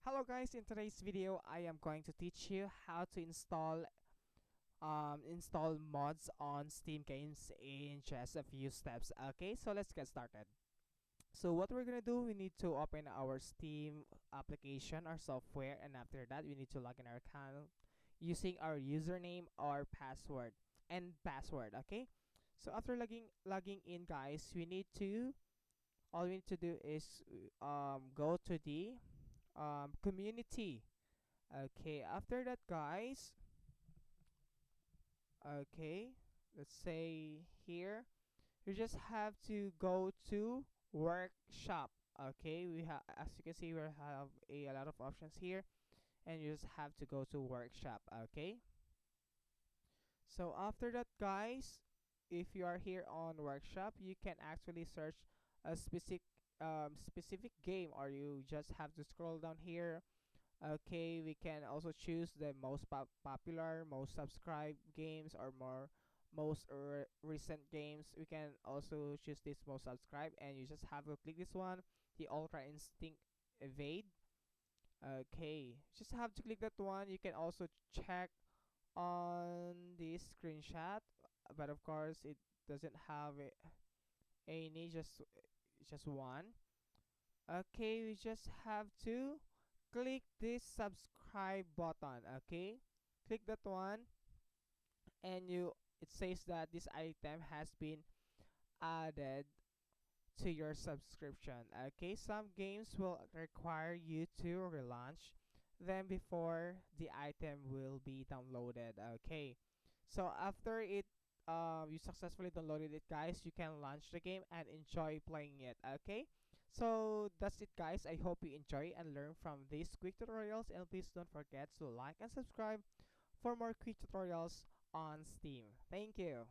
Hello guys, in today's video I am going to teach you how to install mods on Steam games in just a few steps. Okay, so let's get started. So what we're gonna do, we need to open our Steam application or software, and after that we need to log in our account using our username or password. Okay, so after logging in, guys, all we need to do is go to the community. Okay, after that, guys, okay, let's say here, you just have to go to workshop. Okay, we have, as you can see, we have a lot of options here, and you just have to go to workshop. Okay, so after that, guys, if you are here on workshop, you can actually search a specific game, or you just have to scroll down here. Okay, we can also choose the most popular, most subscribed games, or most recent games. We can also choose this most subscribed, and you just have to click this one, the Ultra Instinct Evade. Okay, just have to click that one. You can also check on this screenshot, but of course it doesn't have any, just one. Okay, we just have to click this subscribe button. Okay, click that one, and it says that this item has been added to your subscription. Okay, some games will require you to relaunch them before the item will be downloaded. Okay, so after you successfully downloaded it, guys, you can launch the game and enjoy playing it. Okay, so that's it, guys. I hope you enjoy and learn from these quick tutorials, and please don't forget to like and subscribe for more quick tutorials on Steam. Thank you.